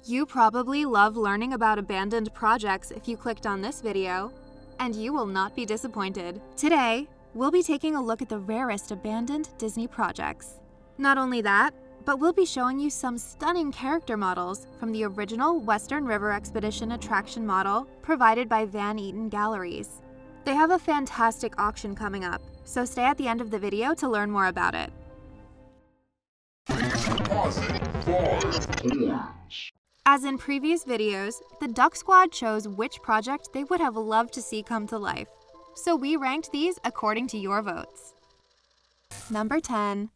You probably love learning about abandoned projects if you clicked on this video, and you will not be disappointed. Today, we'll be taking a look at the rarest abandoned Disney projects. Not only that, but we'll be showing you some stunning character models from the original Western River Expedition attraction model provided by Eaton Galleries. They have a fantastic auction coming up, so stay at the end of the video to learn more about it. As in previous videos, the Duck Squad chose which project they would have loved to see come to life, so we ranked these according to your votes. Number 10.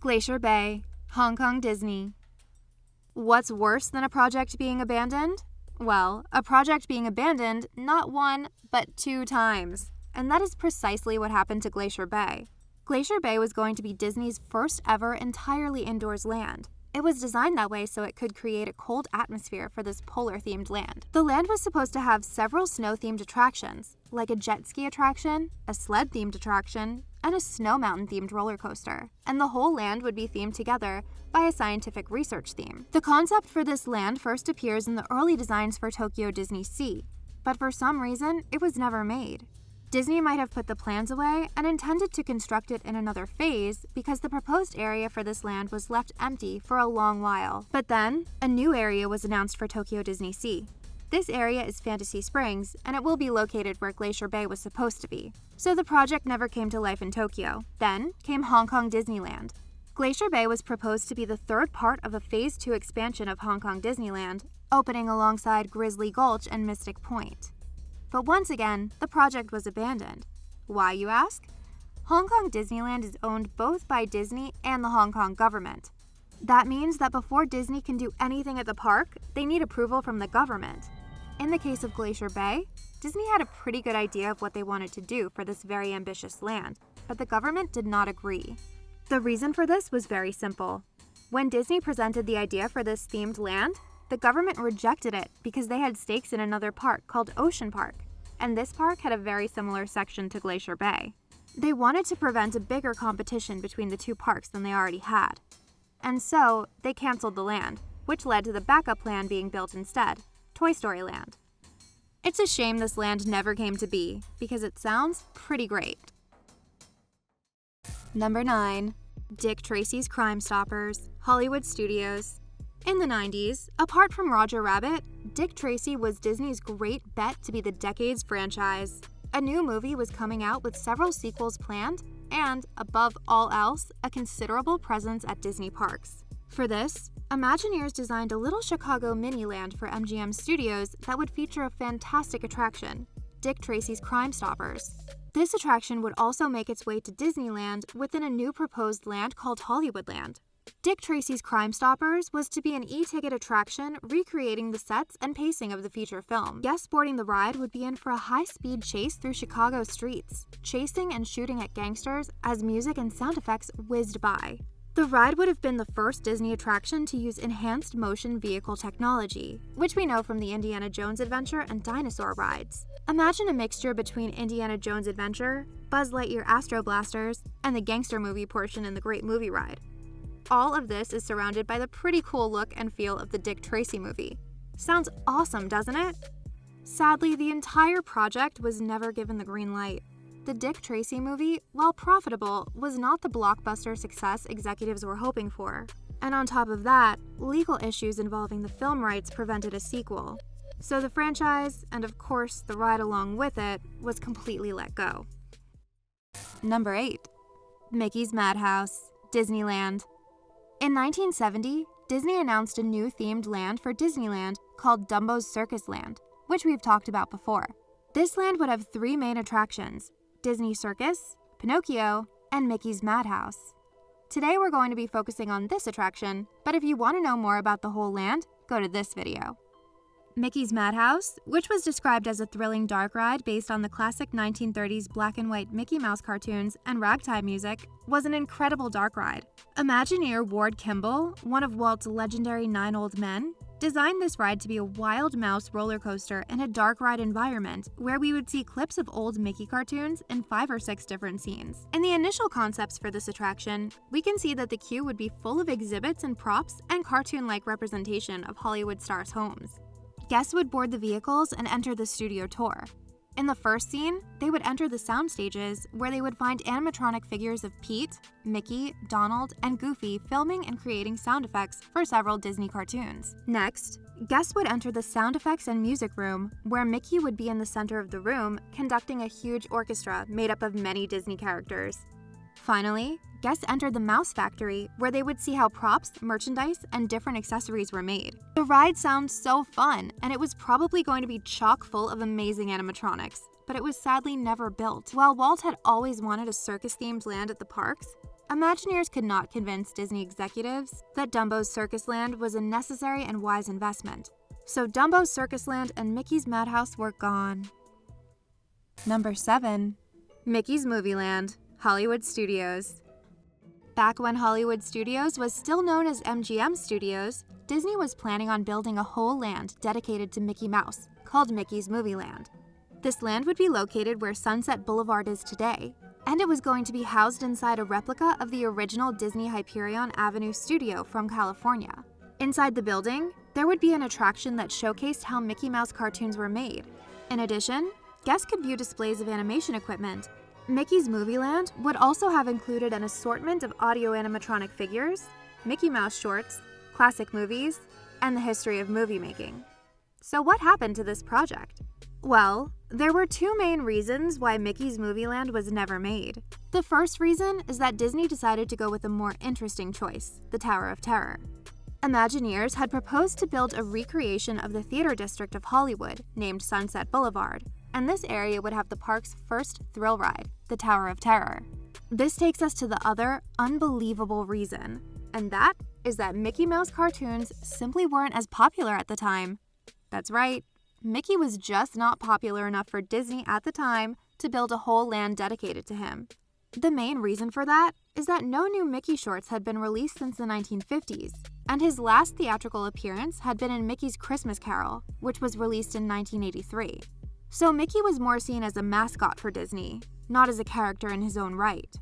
Glacier Bay, Hong Kong Disney. What's worse than a project being abandoned? Well, a project being abandoned not one, but 2 times. And that is precisely what happened to Glacier Bay. Glacier Bay was going to be Disney's first ever entirely indoors land. It was designed that way so it could create a cold atmosphere for this polar-themed land. The land was supposed to have several snow-themed attractions, like a jet ski attraction, a sled-themed attraction, and a snow mountain-themed roller coaster. And the whole land would be themed together by a scientific research theme. The concept for this land first appears in the early designs for Tokyo Disney Sea, but for some reason, it was never made. Disney might have put the plans away and intended to construct it in another phase because the proposed area for this land was left empty for a long while. But then, a new area was announced for Tokyo Disney Sea. This area is Fantasy Springs, and it will be located where Glacier Bay was supposed to be. So the project never came to life in Tokyo. Then came Hong Kong Disneyland. Glacier Bay was proposed to be the third part of a Phase 2 expansion of Hong Kong Disneyland, opening alongside Grizzly Gulch and Mystic Point. But once again, the project was abandoned. Why, you ask? Hong Kong Disneyland is owned both by Disney and the Hong Kong government. That means that before Disney can do anything at the park, they need approval from the government. In the case of Glacier Bay, Disney had a pretty good idea of what they wanted to do for this very ambitious land, but the government did not agree. The reason for this was very simple. When Disney presented the idea for this themed land, the government rejected it because they had stakes in another park called Ocean Park, and this park had a very similar section to Glacier Bay. They wanted to prevent a bigger competition between the two parks than they already had. And so, they canceled the land, which led to the backup plan being built instead, Toy Story Land. It's a shame this land never came to be, because it sounds pretty great. Number 9. Dick Tracy's Crime Stoppers, Hollywood Studios. In the 90s, apart from Roger Rabbit, Dick Tracy was Disney's great bet to be the decade's franchise. A new movie was coming out with several sequels planned, and, above all else, a considerable presence at Disney parks. For this, Imagineers designed a little Chicago mini-land for MGM Studios that would feature a fantastic attraction, Dick Tracy's Crime Stoppers. This attraction would also make its way to Disneyland within a new proposed land called Hollywoodland. Dick Tracy's Crime Stoppers was to be an e-ticket attraction recreating the sets and pacing of the feature film. Guests boarding the ride would be in for a high-speed chase through Chicago streets, chasing and shooting at gangsters as music and sound effects whizzed by. The ride would have been the first Disney attraction to use enhanced motion vehicle technology, which we know from the Indiana Jones Adventure and dinosaur rides. Imagine a mixture between Indiana Jones Adventure, Buzz Lightyear Astro Blasters, and the gangster movie portion in the Great Movie Ride. All of this is surrounded by the pretty cool look and feel of the Dick Tracy movie. Sounds awesome, doesn't it? Sadly, the entire project was never given the green light. The Dick Tracy movie, while profitable, was not the blockbuster success executives were hoping for. And on top of that, legal issues involving the film rights prevented a sequel. So the franchise, and of course the ride along with it, was completely let go. Number 8. Mickey's Madhouse, Disneyland. In 1970, Disney announced a new themed land for Disneyland called Dumbo's Circus Land, which we've talked about before. This land would have 3 main attractions: Disney Circus, Pinocchio, and Mickey's Madhouse. Today we're going to be focusing on this attraction, but if you want to know more about the whole land, go to this video. Mickey's Madhouse, which was described as a thrilling dark ride based on the classic 1930s black and white Mickey Mouse cartoons and ragtime music, was an incredible dark ride. Imagineer Ward Kimball, one of Walt's legendary 9 old men, designed this ride to be a wild mouse roller coaster in a dark ride environment where we would see clips of old Mickey cartoons in 5 or 6 different scenes. In the initial concepts for this attraction, we can see that the queue would be full of exhibits and props and cartoon-like representation of Hollywood stars' homes. Guests would board the vehicles and enter the studio tour. In the first scene, they would enter the sound stages where they would find animatronic figures of Pete, Mickey, Donald, and Goofy filming and creating sound effects for several Disney cartoons. Next, guests would enter the sound effects and music room where Mickey would be in the center of the room conducting a huge orchestra made up of many Disney characters. Finally, guests entered the Mouse Factory, where they would see how props, merchandise, and different accessories were made. The ride sounds so fun, and it was probably going to be chock full of amazing animatronics, but it was sadly never built. While Walt had always wanted a circus-themed land at the parks, Imagineers could not convince Disney executives that Dumbo's Circus Land was a necessary and wise investment. So Dumbo's Circus Land and Mickey's Madhouse were gone. Number 7. Mickey's Movieland, Hollywood Studios. Back when Hollywood Studios was still known as MGM Studios, Disney was planning on building a whole land dedicated to Mickey Mouse, called Mickey's Movieland. This land would be located where Sunset Boulevard is today, and it was going to be housed inside a replica of the original Disney Hyperion Avenue studio from California. Inside the building, there would be an attraction that showcased how Mickey Mouse cartoons were made. In addition, guests could view displays of animation equipment. Mickey's Movieland would also have included an assortment of audio animatronic figures, Mickey Mouse shorts, classic movies, and the history of movie making. So what happened to this project? Well, there were 2 main reasons why Mickey's Movieland was never made. The first reason is that Disney decided to go with a more interesting choice, the Tower of Terror. Imagineers had proposed to build a recreation of the theater district of Hollywood, named Sunset Boulevard, and this area would have the park's first thrill ride, the Tower of Terror. This takes us to the other unbelievable reason, and that is that Mickey Mouse cartoons simply weren't as popular at the time. That's right, Mickey was just not popular enough for Disney at the time to build a whole land dedicated to him. The main reason for that is that no new Mickey shorts had been released since the 1950s, and his last theatrical appearance had been in Mickey's Christmas Carol, which was released in 1983. So Mickey was more seen as a mascot for Disney, not as a character in his own right.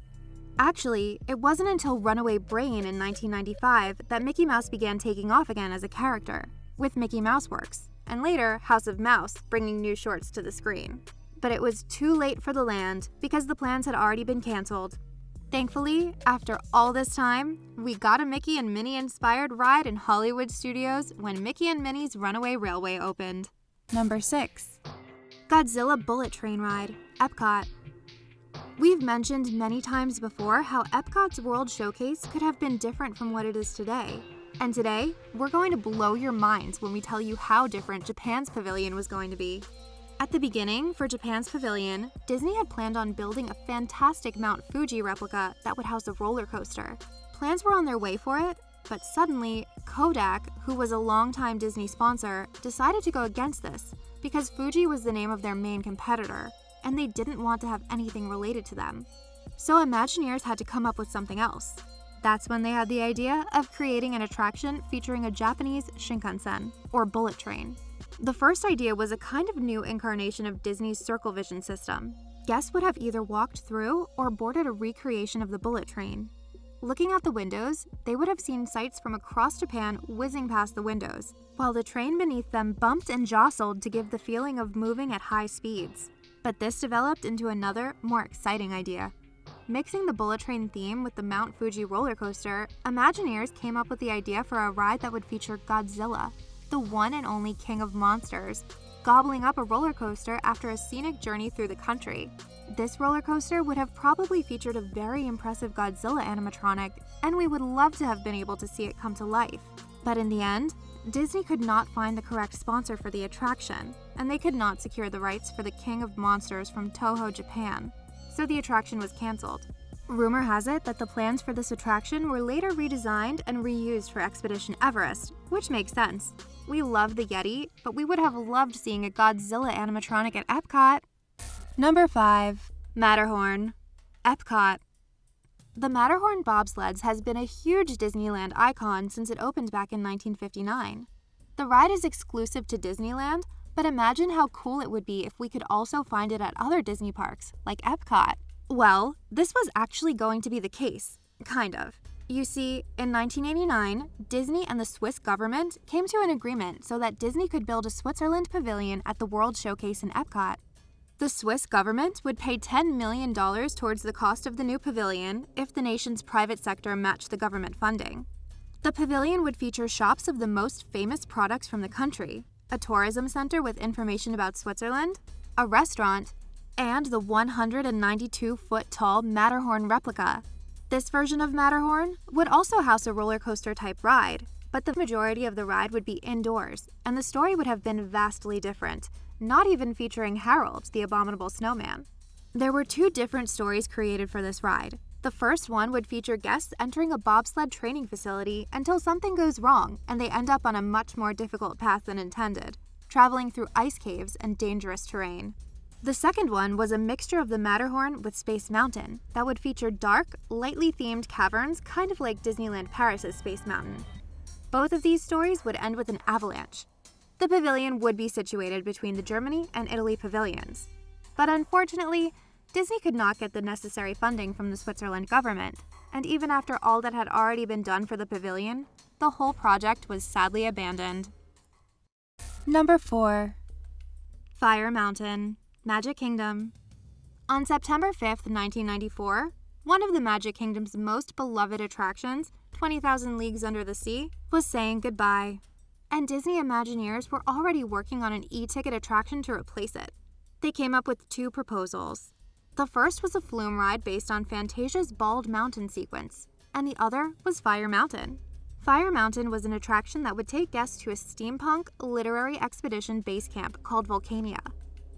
Actually, it wasn't until Runaway Brain in 1995 that Mickey Mouse began taking off again as a character, with Mickey Mouse Works, and later House of Mouse bringing new shorts to the screen. But it was too late for the land because the plans had already been canceled. Thankfully, after all this time, we got a Mickey and Minnie-inspired ride in Hollywood Studios when Mickey and Minnie's Runaway Railway opened. Number 6. Godzilla Bullet Train Ride, Epcot. We've mentioned many times before how Epcot's World Showcase could have been different from what it is today. And today, we're going to blow your minds when we tell you how different Japan's pavilion was going to be. At the beginning, for Japan's pavilion, Disney had planned on building a fantastic Mount Fuji replica that would house a roller coaster. Plans were on their way for it, but suddenly, Kodak, who was a longtime Disney sponsor, decided to go against this because Fuji was the name of their main competitor, and they didn't want to have anything related to them. So Imagineers had to come up with something else. That's when they had the idea of creating an attraction featuring a Japanese Shinkansen, or bullet train. The first idea was a kind of new incarnation of Disney's Circle Vision system. Guests would have either walked through or boarded a recreation of the bullet train. Looking out the windows, they would have seen sights from across Japan whizzing past the windows, while the train beneath them bumped and jostled to give the feeling of moving at high speeds. But this developed into another, more exciting idea. Mixing the bullet train theme with the Mount Fuji roller coaster, Imagineers came up with the idea for a ride that would feature Godzilla, the one and only king of monsters, gobbling up a roller coaster after a scenic journey through the country. This roller coaster would have probably featured a very impressive Godzilla animatronic, and we would love to have been able to see it come to life. But in the end, Disney could not find the correct sponsor for the attraction, and they could not secure the rights for the King of Monsters from Toho, Japan, so the attraction was canceled. Rumor has it that the plans for this attraction were later redesigned and reused for Expedition Everest, which makes sense. We love the Yeti, but we would have loved seeing a Godzilla animatronic at Epcot. Number 5. Matterhorn, Epcot. The Matterhorn bobsleds has been a huge Disneyland icon since it opened back in 1959. The ride is exclusive to Disneyland, but imagine how cool it would be if we could also find it at other Disney parks, like Epcot. Well, this was actually going to be the case. Kind of. You see, in 1989, Disney and the Swiss government came to an agreement so that Disney could build a Switzerland pavilion at the World Showcase in Epcot. The Swiss government would pay $10 million towards the cost of the new pavilion if the nation's private sector matched the government funding. The pavilion would feature shops of the most famous products from the country, a tourism center with information about Switzerland, a restaurant, and the 192-foot-tall Matterhorn replica. This version of Matterhorn would also house a roller coaster-type ride, but the majority of the ride would be indoors, and the story would have been vastly different, not even featuring Harold, the abominable snowman. There were 2 different stories created for this ride. The first one would feature guests entering a bobsled training facility until something goes wrong and they end up on a much more difficult path than intended, traveling through ice caves and dangerous terrain. The second one was a mixture of the Matterhorn with Space Mountain that would feature dark, lightly themed caverns kind of like Disneyland Paris' Space Mountain. Both of these stories would end with an avalanche. The pavilion would be situated between the Germany and Italy pavilions. But unfortunately, Disney could not get the necessary funding from the Switzerland government, and even after all that had already been done for the pavilion, the whole project was sadly abandoned. Number 4. Fire Mountain, Magic Kingdom. On September 5th, 1994, one of the Magic Kingdom's most beloved attractions, 20,000 Leagues Under the Sea, was saying goodbye, and Disney Imagineers were already working on an e-ticket attraction to replace it. They came up with 2 proposals. The first was a flume ride based on Fantasia's Bald Mountain sequence, and the other was Fire Mountain. Fire Mountain was an attraction that would take guests to a steampunk literary expedition base camp called Volcania.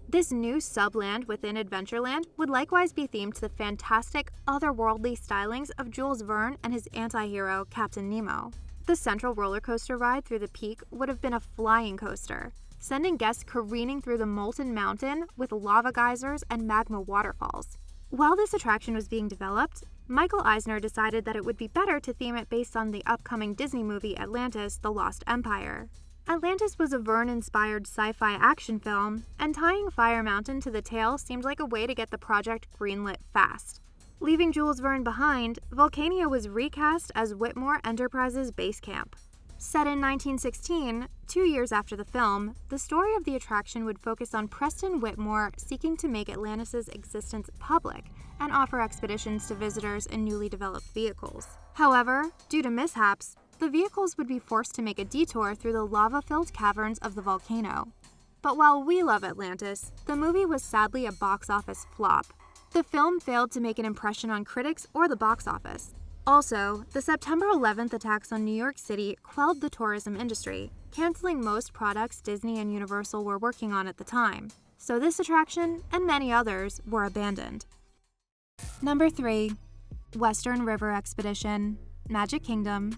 This new subland within Adventureland would likewise be themed to the fantastic, otherworldly stylings of Jules Verne and his anti-hero, Captain Nemo. The central roller coaster ride through the peak would have been a flying coaster, sending guests careening through the molten mountain with lava geysers and magma waterfalls. While this attraction was being developed, Michael Eisner decided that it would be better to theme it based on the upcoming Disney movie Atlantis: The Lost Empire. Atlantis was a Verne-inspired sci-fi action film, and tying Fire Mountain to the tale seemed like a way to get the project greenlit fast. Leaving Jules Verne behind, Volcania was recast as Whitmore Enterprises Base Camp. Set in 1916, 2 years after the film, the story of the attraction would focus on Preston Whitmore seeking to make Atlantis' existence public and offer expeditions to visitors in newly developed vehicles. However, due to mishaps, the vehicles would be forced to make a detour through the lava-filled caverns of the volcano. But while we love Atlantis, the movie was sadly a box office flop. The film failed to make an impression on critics or the box office. Also, the September 11th attacks on New York City quelled the tourism industry, canceling most products Disney and Universal were working on at the time. So this attraction, and many others, were abandoned. Number 3. Western River Expedition, Magic Kingdom.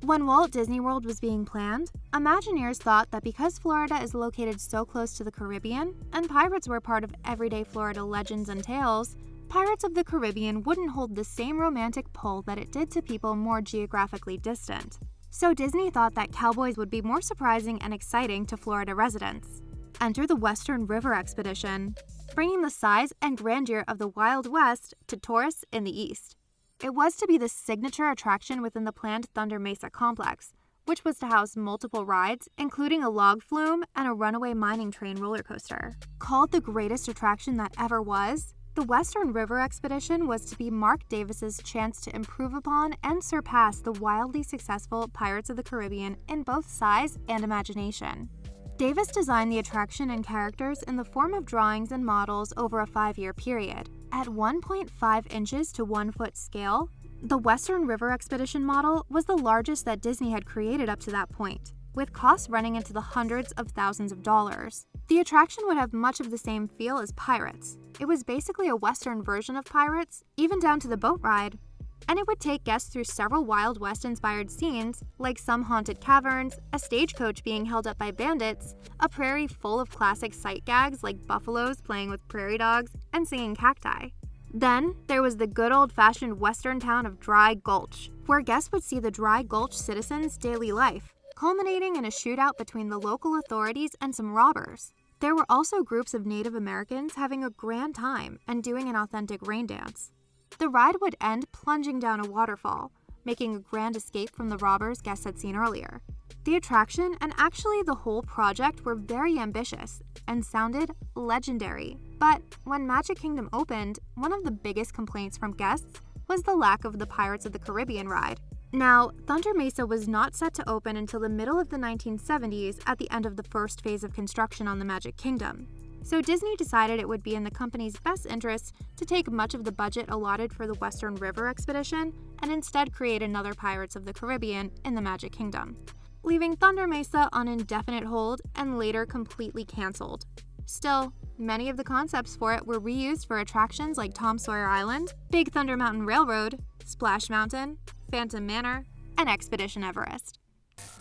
When Walt Disney World was being planned, Imagineers thought that because Florida is located so close to the Caribbean, and pirates were part of everyday Florida legends and tales, Pirates of the Caribbean wouldn't hold the same romantic pull that it did to people more geographically distant. So Disney thought that cowboys would be more surprising and exciting to Florida residents. Enter the Western River Expedition, bringing the size and grandeur of the Wild West to tourists in the East. It was to be the signature attraction within the planned Thunder Mesa complex, which was to house multiple rides, including a log flume and a runaway mining train roller coaster. Called the greatest attraction that ever was, the Western River Expedition was to be Mark Davis's chance to improve upon and surpass the wildly successful Pirates of the Caribbean in both size and imagination. Davis designed the attraction and characters in the form of drawings and models over a 5-year period. At 1.5 inches to 1 foot scale, the Western River Expedition model was the largest that Disney had created up to that point, with costs running into the hundreds of thousands of dollars. The attraction would have much of the same feel as Pirates. It was basically a Western version of Pirates, even down to the boat ride. And it would take guests through several Wild West-inspired scenes, like some haunted caverns, a stagecoach being held up by bandits, a prairie full of classic sight gags like buffaloes playing with prairie dogs, and singing cacti. Then, there was the good old-fashioned western town of Dry Gulch, where guests would see the Dry Gulch citizens' daily life, culminating in a shootout between the local authorities and some robbers. There were also groups of Native Americans having a grand time and doing an authentic rain dance. The ride would end plunging down a waterfall, making a grand escape from the robbers guests had seen earlier. The attraction and actually the whole project were very ambitious and sounded legendary. But when Magic Kingdom opened, one of the biggest complaints from guests was the lack of the Pirates of the Caribbean ride. Now, Thunder Mesa was not set to open until the middle of the 1970s at the end of the first phase of construction on the Magic Kingdom. So Disney decided it would be in the company's best interest to take much of the budget allotted for the Western River expedition and instead create another Pirates of the Caribbean in the Magic Kingdom, leaving Thunder Mesa on indefinite hold and later completely canceled. Still, many of the concepts for it were reused for attractions like Tom Sawyer Island, Big Thunder Mountain Railroad, Splash Mountain, Phantom Manor, and Expedition Everest.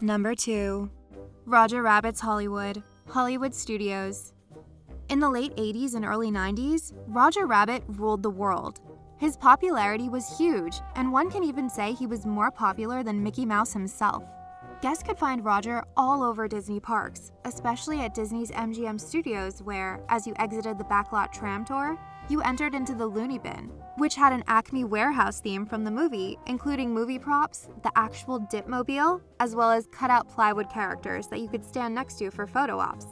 Number 2. Roger Rabbit's Hollywood Studios. In the late 80s and early 90s, Roger Rabbit ruled the world. His popularity was huge, and one can even say he was more popular than Mickey Mouse himself. Guests could find Roger all over Disney parks, especially at Disney's MGM Studios where, as you exited the backlot tram tour, you entered into the Looney Bin, which had an Acme warehouse theme from the movie, including movie props, the actual Dipmobile, as well as cut-out plywood characters that you could stand next to for photo ops.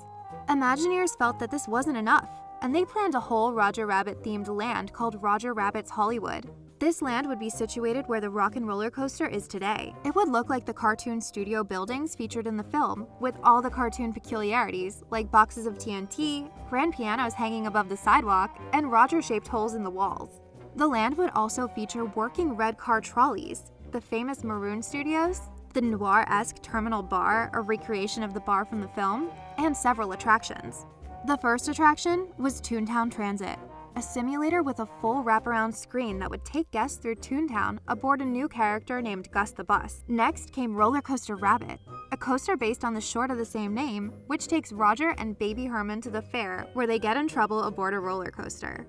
Imagineers felt that this wasn't enough, and they planned a whole Roger Rabbit-themed land called Roger Rabbit's Hollywood. This land would be situated where the Rock and Roller Coaster is today. It would look like the cartoon studio buildings featured in the film, with all the cartoon peculiarities, like boxes of TNT, grand pianos hanging above the sidewalk, and Roger-shaped holes in the walls. The land would also feature working red car trolleys, the famous Maroon Studios, the noir-esque Terminal Bar, a recreation of the bar from the film, and several attractions. The first attraction was Toontown Transit, a simulator with a full wraparound screen that would take guests through Toontown aboard a new character named Gus the Bus. Next came Roller Coaster Rabbit, a coaster based on the short of the same name, which takes Roger and Baby Herman to the fair where they get in trouble aboard a roller coaster.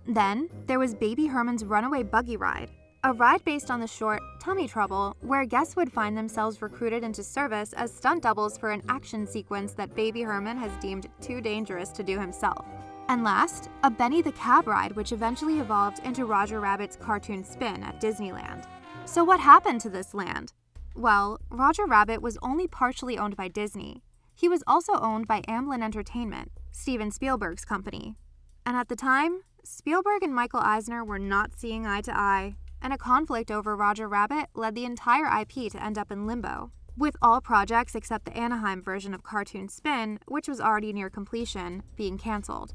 Then, there was Baby Herman's Runaway Buggy Ride, a ride based on the short Tummy Trouble, where guests would find themselves recruited into service as stunt doubles for an action sequence that Baby Herman has deemed too dangerous to do himself. And last, a Benny the Cab ride, which eventually evolved into Roger Rabbit's Cartoon Spin at Disneyland. So what happened to this land? Well, Roger Rabbit was only partially owned by Disney. He was also owned by Amblin Entertainment, Steven Spielberg's company. And at the time, Spielberg and Michael Eisner were not seeing eye to eye, and a conflict over Roger Rabbit led the entire IP to end up in limbo, with all projects except the Anaheim version of Cartoon Spin, which was already near completion, being canceled.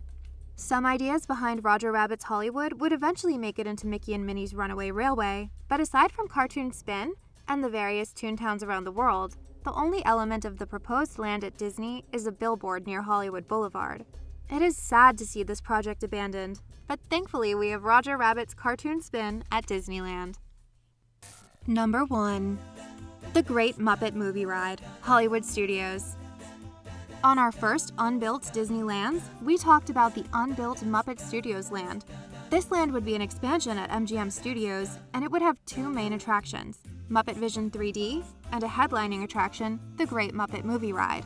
Some ideas behind Roger Rabbit's Hollywood would eventually make it into Mickey and Minnie's Runaway Railway, but aside from Cartoon Spin and the various Toontowns around the world, the only element of the proposed land at Disney is a billboard near Hollywood Boulevard. It is sad to see this project abandoned, but thankfully we have Roger Rabbit's Cartoon Spin at Disneyland. Number 1. The Great Muppet Movie Ride, Hollywood Studios. On our first unbuilt Disneylands, we talked about the unbuilt Muppet Studios land. This land would be an expansion at MGM Studios, and it would have two main attractions, Muppet Vision 3D and a headlining attraction, the Great Muppet Movie Ride.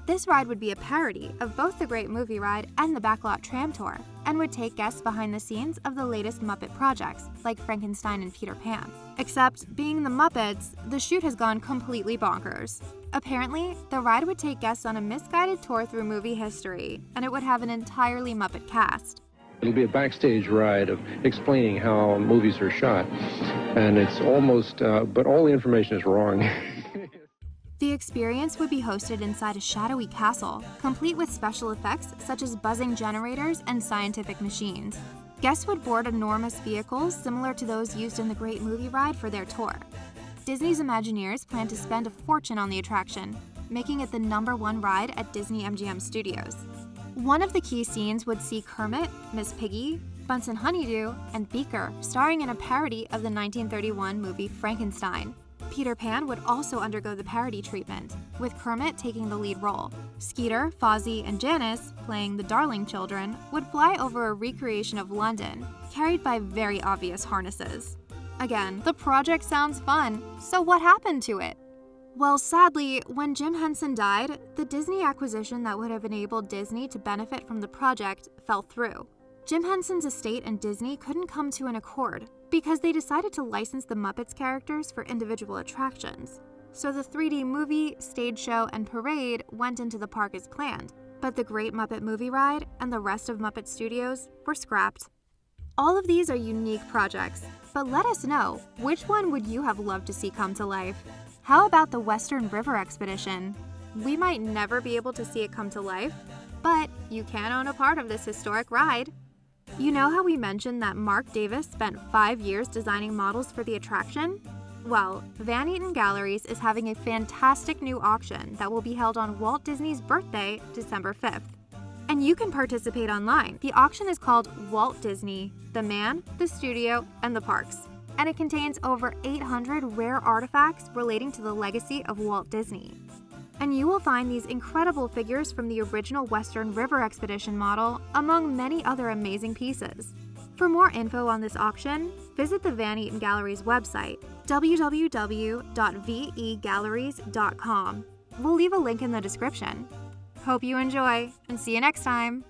This ride would be a parody of both the Great Movie Ride and the Backlot Tram Tour, and would take guests behind the scenes of the latest Muppet projects, like Frankenstein and Peter Pan. Except, being the Muppets, the shoot has gone completely bonkers. Apparently, the ride would take guests on a misguided tour through movie history, and it would have an entirely Muppet cast. It'll be a backstage ride of explaining how movies are shot, and it's almost, but all the information is wrong. The experience would be hosted inside a shadowy castle, complete with special effects such as buzzing generators and scientific machines. Guests would board enormous vehicles similar to those used in the Great Movie Ride for their tour. Disney's Imagineers plan to spend a fortune on the attraction, making it the #1 ride at Disney MGM Studios. One of the key scenes would see Kermit, Miss Piggy, Bunsen Honeydew, and Beaker starring in a parody of the 1931 movie Frankenstein. Peter Pan would also undergo the parody treatment, with Kermit taking the lead role. Skeeter, Fozzie, and Janice, playing the Darling Children, would fly over a recreation of London, carried by very obvious harnesses. Again, the project sounds fun, so what happened to it? Well, sadly, when Jim Henson died, the Disney acquisition that would have enabled Disney to benefit from the project fell through. Jim Henson's estate and Disney couldn't come to an accord because they decided to license the Muppets characters for individual attractions. So the 3D movie, stage show, and parade went into the park as planned, but the Great Muppet Movie Ride and the rest of Muppet Studios were scrapped. All of these are unique projects, but let us know, which one would you have loved to see come to life? How about the Western River Expedition? We might never be able to see it come to life, but you can own a part of this historic ride. You know how we mentioned that Mark Davis spent 5 years designing models for the attraction? Well, Van Eaton Galleries is having a fantastic new auction that will be held on Walt Disney's birthday, December 5th. And you can participate online. The auction is called Walt Disney, the Man, the Studio, and the Parks. And it contains over 800 rare artifacts relating to the legacy of Walt Disney. And you will find these incredible figures from the original Western River Expedition model, among many other amazing pieces. For more info on this auction, visit the Van Eaton Galleries website, www.vegalleries.com. We'll leave a link in the description. Hope you enjoy, and see you next time!